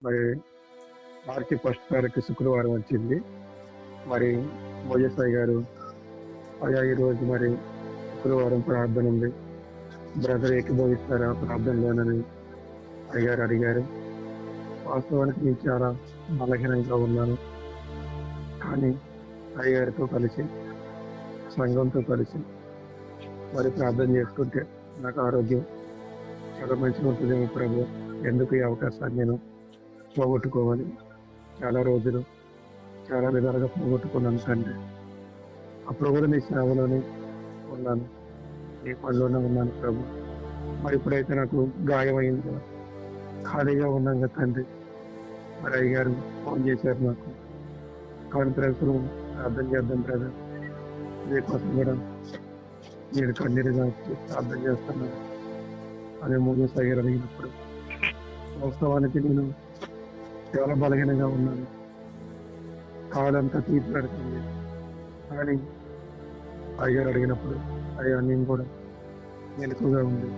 మరి మార్చి ఫస్ట్ తారీఖు శుక్రవారం వచ్చింది. మరి మోజసాయి గారు అయ్యా ఈరోజు మరి శుక్రవారం ప్రార్థన ఉంది, బ్రదర్ ఏకీభవిస్తారా ప్రార్థనలోనని అయ్యారు అడిగారు. వాస్తవానికి నేను చాలా బలహీనంగా ఉన్నాను, కానీ అయ్యగారితో కలిసి సంఘంతో కలిసి మరి ప్రార్థన చేసుకుంటే నాకు ఆరోగ్యం చాలా మంచిగా ఉంటుందేమో ప్రభు, ఎందుకు ఈ అవకాశాన్ని నేను పోగొట్టుకోవాలి. చాలా రోజులు చాలా విధాలుగా పోగొట్టుకున్నాను తండ్రి. అప్పుడు కూడా నీ సేవలోనే ఉన్నాను, నీ పనిలోనే ఉన్నాను ప్రభు. మరి ఇప్పుడైతే నాకు గాయమైంది కదా, ఖాళీగా ఉన్నాం కదా తండ్రి. మరి అయ్యగారు ఫోన్ చేశారు నాకు, కాన్ఫరెన్స్ లో ప్రార్థన చేద్దాం బ్రదర్, మీకోసం కూడా మీరు కన్నీరుగా ప్రార్థన చేస్తున్నాను అని మోజసాయి గారు అడిగినప్పుడు వాస్తవానికి నేను చాలా బలహీనంగా ఉన్నాను, కాలంతా తీపి పెడుతుంది. కానీ అయ్యారు అడిగినప్పుడు అయ్యా నేను కూడా మెలకుగా ఉంది,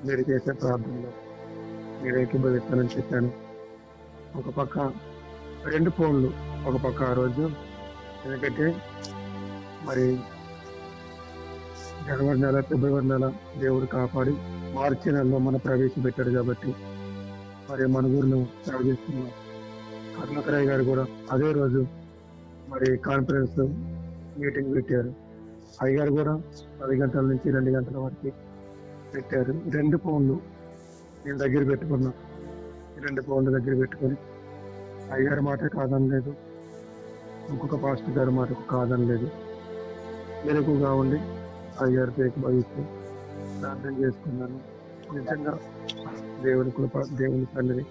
మీరు చేసే ప్రార్థనలో మీరు ఏకీభవిస్తానని చెప్పాను. ఒక పక్క 2 ఫోన్లు, ఒక పక్క ఆ రోజు ఎందుకంటే మరి జనవరి నెల ఫిబ్రవరి నెల దేవుడు కాపాడి మార్చి నెలలో మన ప్రవేశపెట్టాడు కాబట్టి మరి మన ఊరిలో సేవ చేస్తున్నాం. కరుణాకరయ్య గారు కూడా అదే రోజు మరి కాన్ఫరెన్స్ మీటింగ్ పెట్టారు. అయ్యగారు కూడా 10 గంటల నుంచి 2 గంటల వరకు పెట్టారు. 2 ఫోన్లు నేను దగ్గర పెట్టుకున్నా, 2 ఫోన్లు దగ్గర పెట్టుకొని అయ్యగారి మాట కాదనలేదు, ఇంకొక పాస్టర్ గారి మాట కాదనలేదు. మెలకుగా ఉండి అయ్యగారితో ఏకీభవిస్తూ ప్రార్థన చేసుకున్నాను. నిజంగా దేవుని కృప, దేవుని సన్నిధి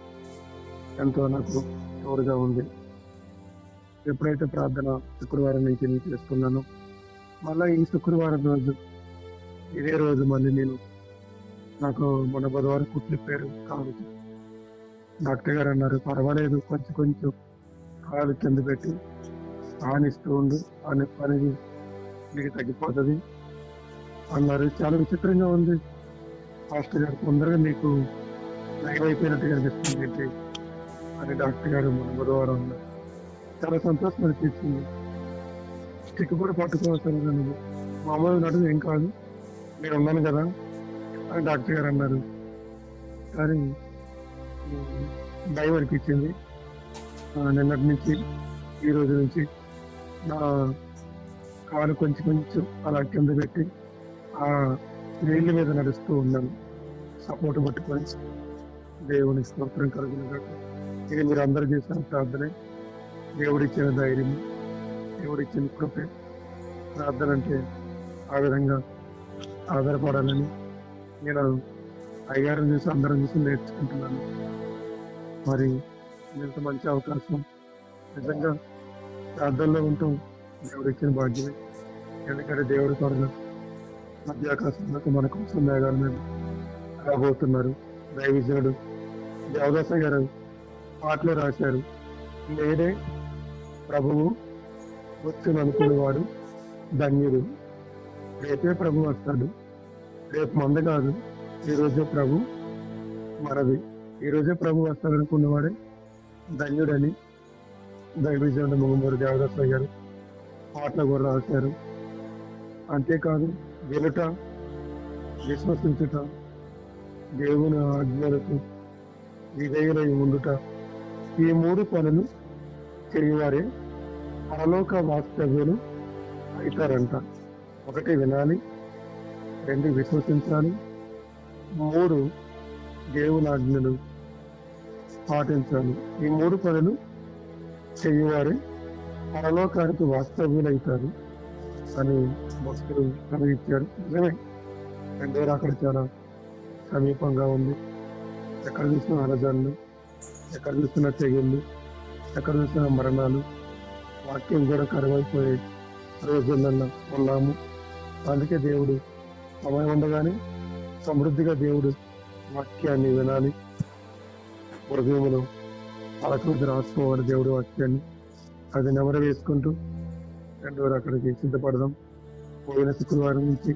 ఎంతో నాకు తోడుగా ఉంది. ఎప్పుడైతే ప్రార్థన శుక్రవారం నుంచి నేను చేసుకున్నానో మళ్ళీ ఈ శుక్రవారం రోజు ఇదే రోజు మళ్ళీ నేను నాకు మొన్న బుధవారం కుట్లిప్పారు కాలు. డాక్టర్ గారు అన్నారు పర్వాలేదు, కొంచెం కొంచెం కాలు కింద పెట్టి ఆనిస్తూ ఉండు, అనే పని మీకు తగ్గిపోతుంది అన్నారు. చాలా విచిత్రంగా ఉంది పాస్టర్ గారు, తొందరగా మీకు లైవ్ అయిపోయినట్టుగా అనిపిస్తుంది అని డాక్టర్ గారు మన బుధవారం అన్నారు. చాలా సంతోషం అనిపించింది. స్టిక్ కూడా పట్టుకోవసరం లేదు, మామూలు నడుము ఏం కాదు, నేను ఉన్నాను కదా అని డాక్టర్ గారు అన్నారు. కానీ భయం అనిపించింది. నిన్నటి నుంచి ఈ రోజు నుంచి నా కాలు కొంచెం కొంచెం అలా కింద పెట్టి ఆ నీళ్ళ మీద నడుస్తూ ఉన్నాను, సపోర్ట్ పట్టుకొని. దేవుని స్తోత్రం కలుగును. ఇది మీరు అందరూ చేసిన ప్రార్థనే, దేవుడిచ్చిన ధైర్యం, దేవుడిచ్చిన కృపే. ప్రార్థన అంటే ఆ విధంగా ఆధారపడాలని నేను అయ్యారం చూసి అందరం చూసి నేర్చుకుంటున్నాను. మరి ఇంత మంచి అవకాశం నిజంగా ప్రార్థనలో ఉంటూ దేవుడిచ్చిన భాగ్యమే. ఎందుకంటే దేవుడి త్వరగా మధ్యాకాశంలో మన కోసం మేఘాల మీద రాబోతున్నారు. దైవజనుడు దేవదాస గారు పాటలు రాశారు, నేనే ప్రభువు వచ్చి అనుకునేవాడు ధన్యుడు. రేపే ప్రభు వస్తాడు, రేపు మంద కాదు, ఈరోజే ప్రభు మనది, ఈరోజే ప్రభు వస్తాడు అనుకున్నవాడే ధన్యుడని దైవజనుడు ముంగమూరు దేవదాస గారు పాటలు కూడా రాశారు. అంతేకాదు వినుట, విశ్వసించుట, దేవుని ఆజ్ఞలకు విధేయులై ఉండుట, ఈ 3 పనులు చేయవారే పరలోక వాస్తవ్యులు అవుతారంట. 1 వినాలి, 2 విశ్వసించాలి, 3 దేవుని ఆజ్ఞలు పాటించాలి. ఈ 3 పనులు చేయవారే పరలోకానికి వాస్తవ్యులు అవుతారు అని భక్తులు కలిగించారు. నిజమే, రెండో అక్కడ చాలా సమీపంగా ఉంది. ఎక్కడ చూసిన అలజడులు, ఎక్కడ చూసిన తెగుళ్ళు, ఎక్కడ చూసిన మరణాలు, వాక్యం కూడా కరువైపోయే రోజులలో ఉన్నాము. అందుకే దేవుడు సమయం ఉండగానే సమృద్ధిగా దేవుడు వాక్యాన్ని వినాలి, హృదయంలో అలకృతి రాసుకోవాలి దేవుడి వాక్యాన్ని. అది నెమరు వేసుకుంటూ రెండో అక్కడికి సిద్ధపడదాం. పోయిన శుక్రవారం నుంచి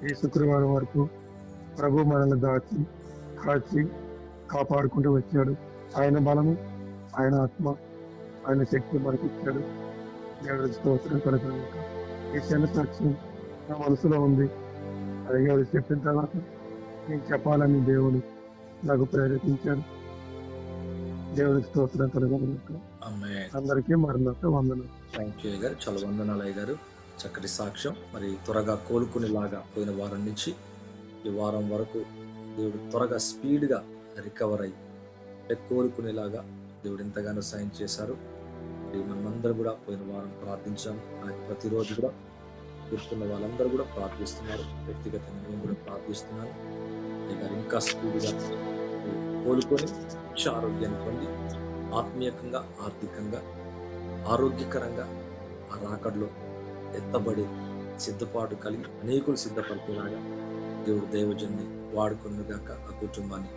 ఈ శుక్రవారం వరకు ప్రభు మనల్ని దాచి కాచి కాపాడుకుంటూ వచ్చాడు. ఆయన బలము, ఆయన ఆత్మ, ఆయన శక్తి మనకి ఇచ్చాడు. దేవుడికి స్తోత్రం కలుగును గాక. ఈ చిన్న సాక్ష్యం నా మనసులో ఉంది. అది ఎవరు చెప్పిన తర్వాత నేను చెప్పాలని దేవుడు నాకు ప్రేరేపించాడు. దేవుడికి స్తోత్రం కలుగును గాక. అందరికీ మరణాత వందనం. థ్యాంక్ యూ గారు, చాలా వందనాలు అయ్య గారు. చక్కటి సాక్ష్యం. మరి త్వరగా కోలుకునేలాగా పోయిన వారం నుంచి ఈ వారం వరకు దేవుడు త్వరగా స్పీడ్గా రికవర్ అయ్యి కోలుకునేలాగా దేవుడు ఎంతగానో సాయం చేశారు. మరి మనమందరూ కూడా పోయిన వారం ప్రార్థించాము. ప్రతిరోజు కూడా కూర్చున్న వాళ్ళందరూ కూడా ప్రార్థిస్తున్నారు. వ్యక్తిగతంగా నేను కూడా ప్రార్థిస్తున్నాను. అయ్య గారు ఇంకా స్పీడ్గా కోలుకొని మంచి ఆరోగ్యాన్ని పొంది ఆత్మీయంగా, ఆర్థికంగా, ఆరోగ్యకరంగా ఆ రాకడలో ఎత్తబడి సిద్ధపాటు కలిగి అనేకులు సిద్ధపడిపోలాగా దేవుడు దైవజన్ని వాడుకున్న గాక, ఆ కుటుంబాన్ని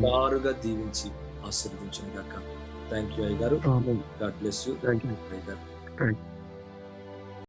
బారుగా దీవించి ఆశీర్వదించిన గాక. థ్యాంక్ యూ అయ్య గారు. God bless you. Thank you అయ్య గారు. Thank you.